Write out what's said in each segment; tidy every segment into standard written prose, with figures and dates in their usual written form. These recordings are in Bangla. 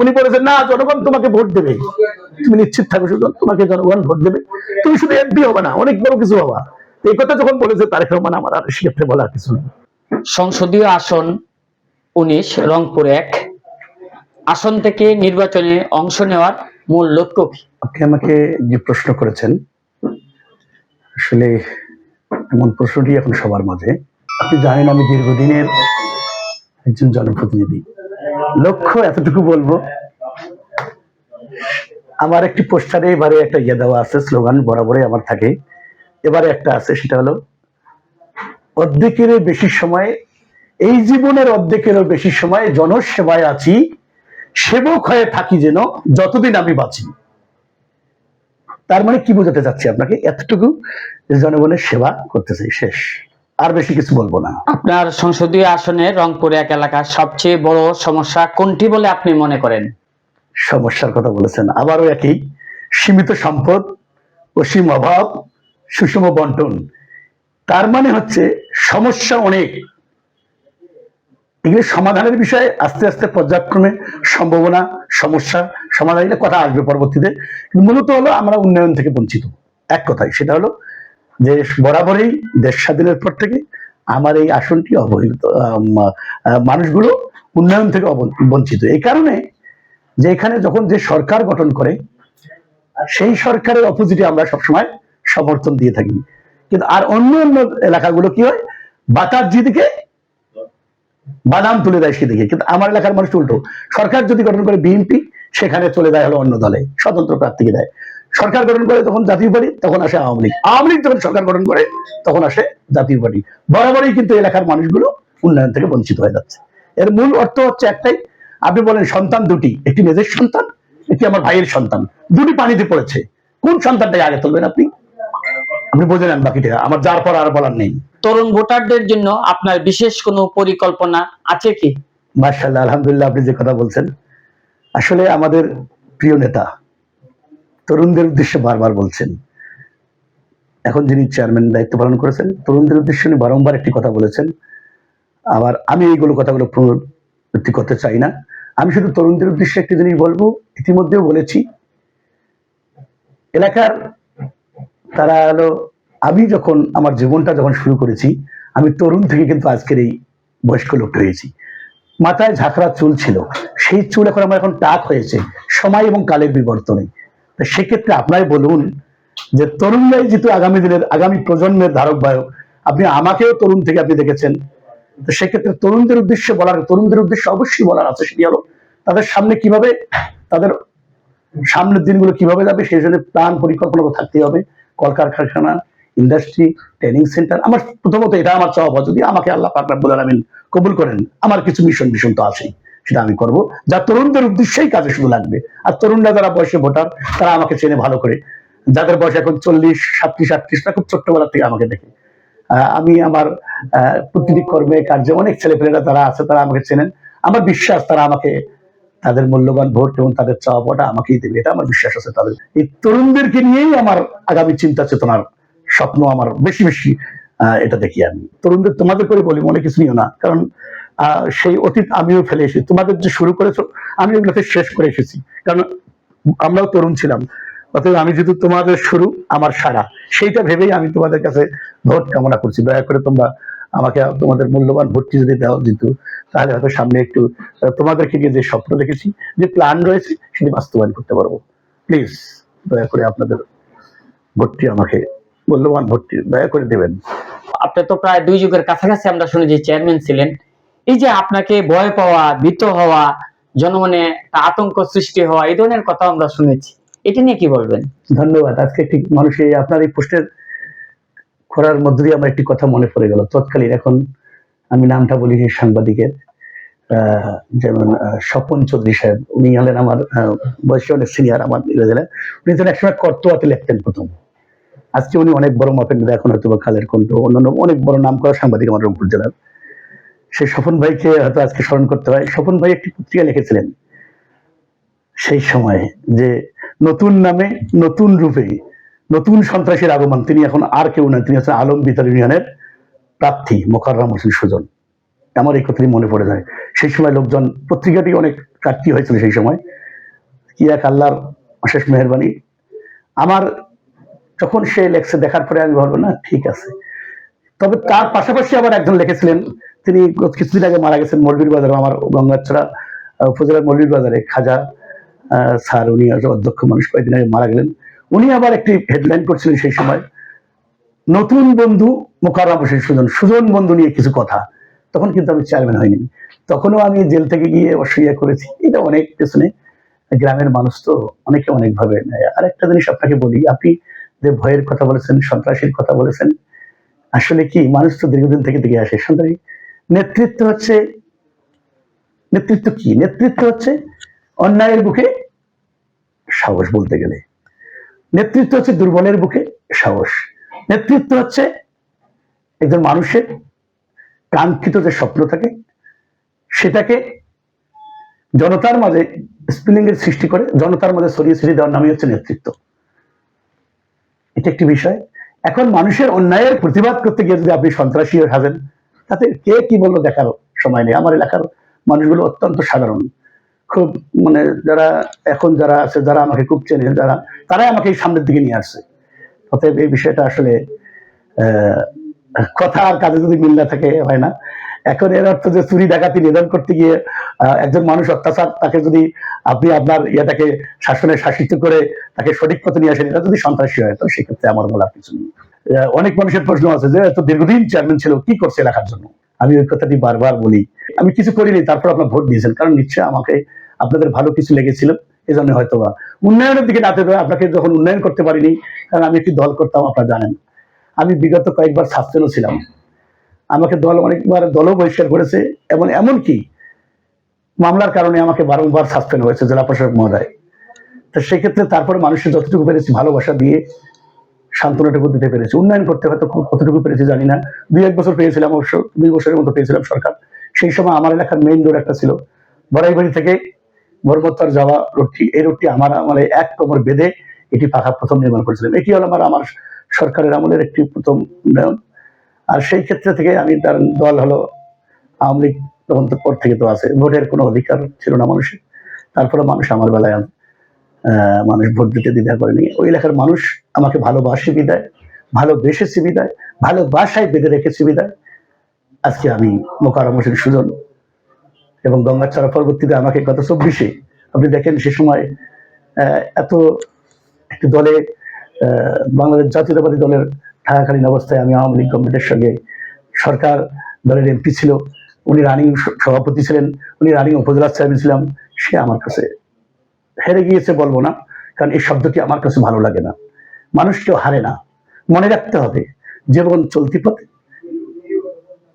উনি বলেছেন না জনগণ তোমাকে ভোট দেবে, তুমি নিশ্চিত থাকো সুজন, তোমাকে জনগণ ভোট দেবে, তুমি শুধু এমপি হবে না, অনেক বড় কিছু হবা। এই কথা যখন বলেছে তারেক রহমান, আমার আর সেক্ষেত্রে বলার কিছু নেই। সংসদীয় আসন 19 রংপুর 1 আসন থেকে নির্বাচনে অংশ নেওয়ার মূল লক্ষ্য কি? আপনি আমাকে যে প্রশ্ন করেছেন, আসলে এমন প্রশ্নটি এখন সবার মাঝে। আপনি জানেন আমি দীর্ঘদিনের একজন জনপ্রতিনিধি। লক্ষ্য এতটুকু বলবো, আমার একটি পোস্টারে এবারে একটা ইয়ে দেওয়া আছে, স্লোগান বরাবরই আমার থাকে, এবারে একটা আছে, সেটা হলো অর্ধেকেরও বেশি সময়, এই জীবনের অর্ধেকেরও বেশি সময় জনসেবায় আছি, সেবক হয়ে থাকি যেন যতদিন আমি বাঁচি। তার মানে কি বোঝাতে চাচ্ছি আপনাকে, এতটুকু জনগণের সেবা করতে চাই, শেষ, আর বেশি কিছু বলবো না। আপনার সংসদীয় আসনে রংপুর 1 এলাকার সবচেয়ে বড় সমস্যা কোনটি বলে আপনি মনে করেন? সমস্যার কথা বলেছেন, আবারও একই, সীমিত সম্পদ, অসীম অভাব, সুষম বন্টন। তার মানে হচ্ছে সমস্যা অনেক, এগুলি সমাধানের বিষয়ে আস্তে আস্তে পর্যায়ক্রমে সম্ভাবনা, সমস্যা সমাধানের কথা আসবে পরবর্তীতে। মূলত হলো আমরা উন্নয়ন থেকে বঞ্চিত, এক কথায় সেটা হলো যে বরাবরই দেশ স্বাধীনের পর থেকে আমার এই আসনটি অবহেলিত, মানুষগুলো উন্নয়ন থেকে বঞ্চিত। এই কারণে যে এখানে যখন যে সরকার গঠন করে সেই সরকারের অপোজিটে আমরা সবসময় সমর্থন দিয়ে থাকি, কিন্তু আর অন্য অন্য এলাকাগুলো কি হয়, বাতাস যেদিকে বাদাম তুলে দেয় সেদিকে, কিন্তু আমার এলাকার মানুষ উল্টো, সরকার যদি গঠন করে বিএনপি সেখানে চলে যায় হলো অন্য দলে, স্বতন্ত্র প্রার্থীকে দেয়। সরকার গঠন করে তখন জাতীয় পার্টি, তখন আসে আওয়ামী লীগ, আওয়ামী লীগ যখন সরকার গঠন করে তখন আসে জাতীয় পার্টি। বরাবরই কিন্তু এলাকার মানুষগুলো উন্নয়ন থেকে বঞ্চিত হয়ে যাচ্ছে। এর মূল অর্থ হচ্ছে একটাই, আপনি বলেন সন্তান দুটি, একটি নিজের সন্তান, একটি আমার ভাইয়ের সন্তান, দুটি পানিতে পড়েছে, কোন সন্তানটাই আগে তুলবেন আপনি? আপনি বুঝে নেন বাকিটা, আমার যার পর আর বলার নেই। তরুণ ভোটারদের জন্য আপনার বিশেষ কোনো পরিকল্পনা আছে কি? মাশাআল্লাহ, আলহামদুলিল্লাহ, আপনি যে কথা বলছেন, আসলে আমাদের প্রিয় নেতা তরুণদের উদ্দেশ্যে বারবার বলছেন, এখন যিনি চেয়ারম্যান দায়িত্ব পালন করেছেন, তরুণদের উদ্দেশ্যে উনি বারংবার একটি কথা বলেছেন। আবার আমি এইগুলো কথাগুলো পুনরাবৃত্তি করতে চাই না, আমি শুধু তরুণদের উদ্দেশ্যে একটি জিনিস বলবো, ইতিমধ্যেও বলেছি, এলাকার তারা হলো, আমি যখন আমার জীবনটা যখন শুরু করেছি, আমি তরুণ থেকে কিন্তু আজকের এই বয়স্ক লোকটা হয়েছি। মাথায় ঝাঁকড়া চুল ছিল, সেই চুল এখন আমার এখন টাক হয়েছে, সময় এবং কালের বিবর্তনে। তো সেক্ষেত্রে আপনারাই বলুন যে তরুণরাই যেহেতু আগামী দিনের, আগামী প্রজন্মের ধারক বাহক, আপনি আমাকেও তরুণ থেকে আপনি দেখেছেন, তো সেক্ষেত্রে তরুণদের উদ্দেশ্যে বলার, তরুণদের উদ্দেশ্যে অবশ্যই বলার আছে, সেটি হলো তাদের সামনে কিভাবে, তাদের সামনের দিনগুলো কিভাবে যাবে সেই জন্য প্ল্যান পরিকল্পনা থাকতে হবে। কলকারখানা, ইন্ডাস্ট্রি, ট্রেনিং সেন্টার, আমার প্রথমত এটা আমার চাওয়া, যদি আমাকে আল্লাহ পাক রব্বুল আলামিন কবুল করেন, আমার কিছু মিশন তো আছেই, সেটা আমি করব, যা তরুণদের উদ্দেশ্যেই কাজে শুধু লাগবে। আর তরুণরা যারা বয়সে ভোটার, তারা আমাকে চেনে ভালো করে, যাদের বয়স এখন 40, 37, 38, খুব ছোট্টবেলা থেকে আমাকে দেখে, আমি আমার প্রতিটি কর্মে কার্যে অনেক ছেলেপেলেরা তারা আছে, তারা আমাকে চেনেন, আমার বিশ্বাস তারা আমাকে তাদের মূল্যবান ভোট এবং তাদের চাওয়া পাওয়াটা আমাকেই দেবে, এটা আমার বিশ্বাস আছে তাদের। এই তরুণদেরকে নিয়েই আমার আগামী চিন্তা চেতনার স্বপ্ন আমার বেশি বেশি, এটা দেখি আমি। তরুণদের তোমাদের করে বলি মনে কিছু নিও না, কারণ সেই অতীত আমিও ফেলে এসেছি, তোমাদের যে শুরু করেছো আমি ওগুলোকে শেষ করে এসেছি, কারণ আমরাও তরুণ ছিলাম। অতএব আমি যেহেতু তোমাদের শুরু, আমার সারা, সেইটা ভেবেই আমি তোমাদের কাছে ভোট কামনা করছি। দয়া করে তোমরা আমাকে তোমাদের মূল্যবান ভোটটি যদি দাও যেহেতু, তাহলে হয়তো সামনে একটু তোমাদেরকে নিয়ে যে স্বপ্ন দেখেছি, যে প্ল্যান রয়েছে, সেটি বাস্তবায়ন করতে পারবো। প্লিজ দয়া করে আপনাদের ভোটটি আমাকে, মূল্যবান ভোটটি দয়া করে দেবেন। আপনি তো প্রায় 2 যুগের কাছাকাছি আমরা শুনি যে চেয়ারম্যান ছিলেন, এই যে আপনাকে ভয় পাওয়া, ভীত হওয়া, জনমনে আতঙ্ক সৃষ্টি হওয়া, এই ধরনের কথা আমরা শুনেছি, এটা নিয়ে কি বলবেন? ধন্যবাদ। আজকে একটি মানুষ আপনার এই পোস্টের করার মধ্য দিয়ে আমার একটি কথা মনে পড়ে গেল তৎকালীন, এখন আমি নামটা বলি সাংবাদিকের, যেমন স্বপন চৌধুরী সাহেব, উনি হলেন আমার বয়সে অনেক সিনিয়র, আমার জেলায়, উনি তো একসময় কর্তোয়াতে লিখতেন প্রথম, আজকে উনি অনেক বড় মাপেন, এখন হয়তো খালের কণ্ঠ, অন্যান্য অনেক বড় নাম করা সাংবাদিক আমার রংপুর জেলার। সেই স্বপন ভাইকে হয়তো আজকে স্মরণ করতে হয়। স্বপন ভাই একটি পত্রিকা লিখেছিলেন সেই সময়, যে নতুন নামে নতুন রূপে নতুন সন্ত্রাসীর আগমন, তিনি এখন আর কেউ নয়, তিনি হচ্ছেন আলম বিতার ইউনিয়নের প্রার্থী মোকাররম হোসেন সুজন। আমার এই কথাটি মনে পড়ে যায়, সেই সময় লোকজন, পত্রিকাটি অনেক কাটতি হয়েছিল সেই সময়, কি এক আল্লাহর অশেষ মেহেরবানি। আমার যখন সে লেখছে দেখার পরে আমি ভাববো না ঠিক আছে। তবে তার পাশাপাশি আবার একজন লিখেছিলেন, তিনি কিছুদিন আগে মারা গেছেন মৌলভীর বাজারে, আমার গঙ্গাচড়া উপজেলার মৌলভীর বাজারে খাজা স্যার, উনি অধ্যক্ষ মানুষ, কয়েকদিন আগে মারা গেলেন। উনি আবার একটি হেডলাইন করছিলেন সেই সময়, নতুন বন্ধু মোকাররম হোসেন সুজন, সুজন বন্ধু নিয়ে কিছু কথা। তখন কিন্তু আমি চেয়ারম্যান হইনি, তখনও আমি জেল থেকে গিয়ে অসুবিধা করেছি। এটা অনেক পেছনে, গ্রামের মানুষ তো অনেকে অনেক ভাবে নেয়। আর একটা জিনিস আপনাকে বলি, আপনি যে ভয়ের কথা বলেছেন, সন্ত্রাসীর কথা বলেছেন, আসলে কি মানুষ তো দীর্ঘদিন থেকে দেখে আসে সন্ত্রাসী। নেতৃত্ব হচ্ছে, নেতৃত্ব কি? নেতৃত্ব হচ্ছে অন্যায়ের বুকে সাহস, বলতে গেলে নেতৃত্ব হচ্ছে দুর্বলের বুকে সাহস। নেতৃত্ব হচ্ছে একজন মানুষের কাঙ্ক্ষিত যে স্বপ্ন থাকে সেটাকে জনতার মাঝে স্পিলিং এর সৃষ্টি করে জনতার মাঝে ছড়িয়ে ছিটিয়ে দেওয়ার নামই হচ্ছে নেতৃত্ব। এটা একটি বিষয়। এখন মানুষের অন্যায়ের প্রতিবাদ করতে গিয়ে যদি আপনি সন্ত্রাসী হয়ে সাজেন, তাতে কে কি বললো দেখার সময় নেই। আমার এলাকার মানুষগুলো অত্যন্ত সাধারণ, খুব মানে যারা এখন যারা আছে, যারা আমাকে খুব চেনে, যারা তারাই আমাকে এই সামনের দিকে নিয়ে আসছে। অতএব এই বিষয়টা আসলে কথা আর কাজে যদি মিল না থাকে হয় না। এখন এর অর্থ যে চুরি ডাকাতি নিধন করতে গিয়ে একজন মানুষ অত্যাচার, তাকে যদি আপনি আপনার ইয়েটাকে শাসনে শাসিত করে তাকে সঠিক পথে নিয়ে আসেন, এটা যদি সন্ত্রাসী হয়, তো সেক্ষেত্রে আমার বলার কিছু নেই। অনেক মানুষের প্রশ্ন আছে যে এত দীর্ঘদিন চেয়ারম্যান ছিল, কি করছে এলাকার জন্য? আমি ওই কথাটি বারবার বলি, আমি কিছু করিনি, তারপর আপনার ভোট দিয়েছেন, কারণ নিশ্চয়ই আমাকে আপনাদের ভালো কিছু লেগেছিল, এই জন্য হয়তো বা উন্নয়নের দিকে না পেয়ে আপনাকে যখন উন্নয়ন করতে পারিনি, কারণ আমি একটি দল করতাম, আপনারা জানেন। আমি বিগত কয়েকবার সাসপেন্ডও ছিলাম, আমাকে দল অনেকবার দলও বহিষ্কার করেছে, এবং এমনকি মামলার কারণে আমাকে বারংবার সাসপেন্ড হয়েছে জেলা প্রশাসক মহোদয়। তো সেক্ষেত্রে তারপরে মানুষের যতটুকু পেরেছি ভালোবাসা দিয়ে সান্ত্বনাটুকু দিতে পেরেছি। উন্নয়ন করতে হয়তো কতটুকু পেরেছি জানি না, 2-1 বছর পেয়েছিলাম, অবশ্য 2 বছরের মতো পেয়েছিলাম সরকার। সেই সময় আমার এলাকার মেইন রোড একটা ছিল, বড়াইবাড়ি থেকে বরবত্তর যাওয়া রোডটি, এই রোডটি আমার মানে এক কোমর বেঁধে এটি পাকা প্রথম নির্মাণ করেছিলাম। এটি হলো আমার সরকারের আমলের একটি প্রথম উন্নয়ন। আর সেই ক্ষেত্রে থেকে আমি, তার দল হলো আওয়ামী লীগ, তখন তো পর থেকে তো আছে, ভোটের কোনো অধিকার ছিল না মানুষের। তারপরে মানুষ আমার বেলায় মানুষ ভোট দিতে দ্বিধা করেনি। ওই এলাকার মানুষ আমাকে ভালোবাসে বিদায়, ভালোবেসেছে বিদায়, ভালোবাসায় বেঁধে রেখেছে বিদায় আজকে আমি মোকাররম হোসেন সুজন। এবং গঙ্গাচড়া পরবর্তীতে আমাকে গত 24-এ আপনি দেখেন, সে সময় এত একটি দলে বাংলাদেশ জাতীয়তাবাদী দলের থাকাকালীন অবস্থায় আমি আওয়ামী লীগ গভর্নমেন্টের সঙ্গে, সরকার দলের এমপি ছিল, উনি রানিং সভাপতি ছিলেন, উনি রানিং উপজেলা চেয়ারম্যান ছিলাম, সে আমার কাছে হেরে গিয়েছে বলবো না, কারণ এই শব্দটি আমার কাছে ভালো লাগে না। মানুষ কেউ হারে না, মনে রাখতে হবে জীবন চলতি পথে।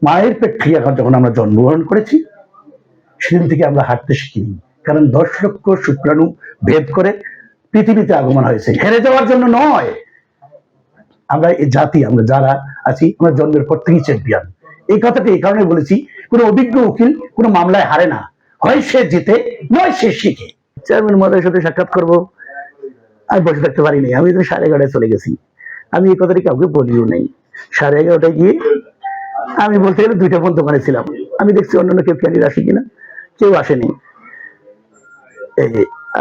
মায়ের পেট থেকে এখন যখন আমরা জন্মগ্রহণ করেছি, সেদিন থেকে আমরা হাঁটতে শিখিনি, কারণ 10 লক্ষ শুক্রাণু ভেদ করে পৃথিবীতে আগমন হয়েছে, হেরে যাওয়ার জন্য নয়। আমরা এই জাতি, আমরা যারা আছি, আমরা জন্মের পর থেকেই চ্যাম্পিয়ন। এই কথাটি এই কারণে বলেছি, কোনো অভিজ্ঞ উকিল কোনো মামলায় হারে না, হয় সে জিতে নয় সে শিখে। চেয়ারম্যান মহোদয়ের সাথে সাক্ষাৎ করবো, আমি বসে থাকতে পারিনি। আমি তো 11:30 চলে গেছি, আমি এই কথাটি কাউকে বলিও নেই। 11:30 গিয়ে আমি বলতে গেলে 2টা পর্যন্ত ওখানে ছিলাম। আমি দেখছি অন্যান্য কেউ ক্যান্ডিডেট আসে কিনা, কেউ আসেনি।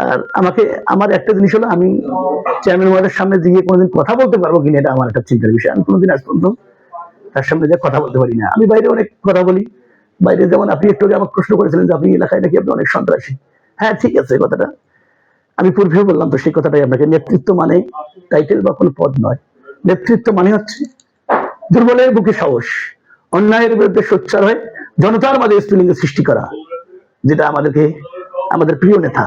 আর আমাকে, আমার একটা জিনিস হলো, আমি চেয়ারম্যান মহোদয়ের সামনে দিয়ে কোনোদিন কথা বলতে পারবো কিনা, এটা আমার একটা চিন্তার বিষয়। আমি কোনোদিন আজ পর্যন্ত তার সামনে দিয়ে কথা বলতে পারি না। আমি বাইরে অনেক কথা বলি, বাইরে যেমন আপনি একটু আগে আমাকে প্রশ্ন করেছিলেন যে আপনি এলাকায় নাকি আপনি অনেক সন্ত্রাসী। হ্যাঁ, ঠিক আছে, কথাটা আমি পূর্বেও বললাম, তো সেই কথাটাই আপনাকে। নেতৃত্ব মানে টাইটেল বা কোনো পদ নয়, নেতৃত্ব মানে হচ্ছে দুর্বলের বুকে সাহস, অন্যায়ের বিরুদ্ধে সোচ্চার হয়ে জনতার মাঝে স্পিলিং সৃষ্টি করা, যেটা আমাদেরকে আমাদের প্রিয় নেতা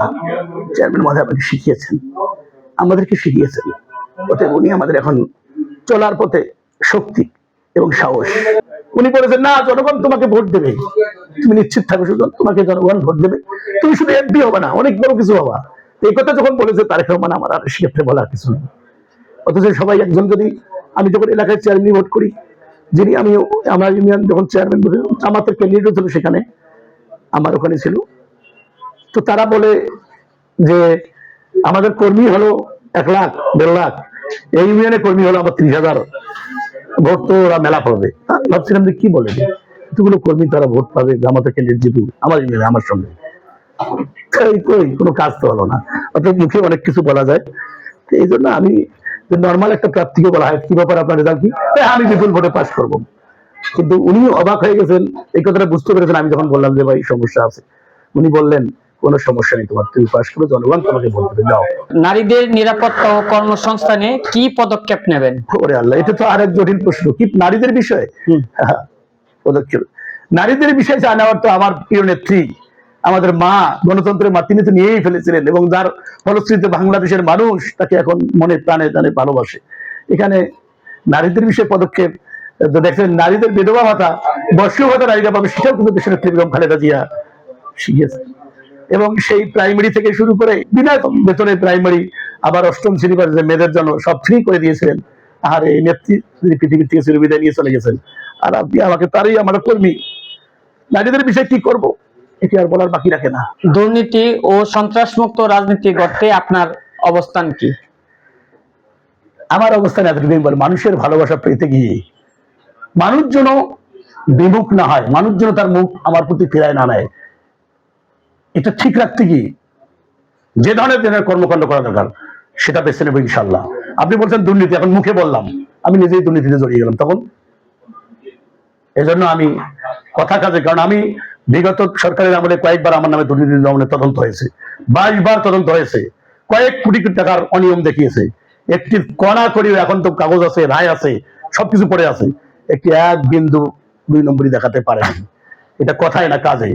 চেয়ারম্যান মহোদয় আমাকে শিখিয়েছেন, আমাদেরকে শিখিয়েছেন। অতএব উনি আমাদের এখন চলার পথে শক্তি এবং সাহস। উনি বলেছেন, না, জনগণ তোমাকে ভোট দেবে, তুমি নিশ্চিত থাকো সুজন, তোমাকে জনগণ ভোট দেবে, তুমি শুধু এমপি হবে না, অনেক বড় কিছু হবা। এই কথা যখন বলেছে তারেক রহমান, আমার আর সেক্ষেত্রে বলার কিছু নেই। অথচ সবাই একজন, যদি আমি যখন এলাকায় চেয়ারম্যান ভোট করি, যিনি আমি আমার ইউনিয়ন যখন চেয়ারম্যান জামাতের ক্যান্ডিডেট ছিল, সেখানে আমার ওখানে ছিল, তো তারা বলে যে আমাদের কর্মী হলো 1 লাখ 1.5 লাখ, এই ইউনিয়নে কর্মী হলো আমার 30,000, ভোট তো ওরা মেলা পাবে। ভাবছিলাম যে কি বলে, এতগুলো কর্মী তারা ভোট পাবে, জামাতের ক্যান্ডিডেট জিতুক আমার ইউনিয়নে আমার সঙ্গে, কোনো কাজ তো হলো না। অর্থাৎ মুখে অনেক কিছু বলা যায়। তো এই জন্য আমি নর্মাল একটা প্রার্থীকে বলা হয় কি ব্যাপার আপনার রেজাল্ট কি, আমি বিপুল ভোটে পাস করবো। কিন্তু উনি অবাক হয়ে গেছেন, এই কথাটা বুঝতে পেরেছেন আমি যখন বললাম যে ভাই সমস্যা আছে। উনি বললেন কোনো সমস্যা নেই তোমার, তুমি পাস করে জনগণ তোমাকে ভোট দেবে, যাও। নারীদের নিরাপত্তা ও কর্মসংস্থানে কি পদক্ষেপ নেবেন? ওরে আল্লাহ, এটা তো আরেক জটিল প্রশ্ন। কি নারীদের বিষয়ে পদক্ষেপ? নারীদের বিষয়ে যা নেওয়ার তো আমার প্রিয় নেত্রী, আমাদের মা, গণতন্ত্রের মা, তিনি তো নিয়েই ফেলেছিলেন এবং যার ফলশ্রুতিতে বাংলাদেশের মানুষ তাকে এখন মনে প্রাণে প্রাণে ভালোবাসে। এখানে নারীদের বিষয়ে পদক্ষেপ দেখছেন, নারীদের বিধবা ভাতা, বর্ষীয় ভাতা নারীরা পাবে, সেটাও কিন্তু দেশের নেত্রী বেগম খালেদা জিয়া শিখিয়েছে। এবং সেই প্রাইমারি থেকে শুরু করে বিনা বেতনে প্রাইমারি, আবার অষ্টম শ্রেণী পর্যন্ত মেয়েদের জন্য সব ফ্রি করে দিয়েছিলেন। আর এই নেত্রী পৃথিবীর থেকে বিদায় নিয়ে চলে গেছেন, আর আপনি আমাকে তারই আমার কর্মী। নারীদের বিষয়ে কি করব এটি আর বলার বাকি রাখে না। দুর্নীতি ও সন্ত্রাসমুক্ত রাজনীতি গড়তে আপনার অবস্থান কি? আমার অবস্থান এতটুকুই বলে, মানুষের ভালোবাসা পেতে গিয়ে মানুষ যেন বিমুখ না হয়, মানুষ যেন তার মুখ আমার প্রতি ফেরায় না নেয়, এটা ঠিক রাখতে গিয়ে যে ধরনের কর্মকাণ্ড করা দরকার সেটা বেছে নেবো ইনশাল্লাহ। আপনি বলছেন দুর্নীতি, এখন মুখে বললাম, আমি নিজেই দুর্নীতিতে জড়িয়ে গেলাম তখন। এজন্য আমি কথা কাজে, কারণ আমি বিগত সরকারের আমলে কয়েকবার আমার নামে দুর্নীতি দমনে তদন্ত হয়েছে, 22 বার তদন্ত হয়েছে, কয়েক কোটি টাকার অনিয়ম দেখিয়েছে। একটি কণা করিও এখন তো কাগজ আছে, রায় আছে, সবকিছু পড়ে আছে, একটি এক বিন্দু 2 নম্বরই দেখাতে পারেনি। এটা কথাই না কাজে।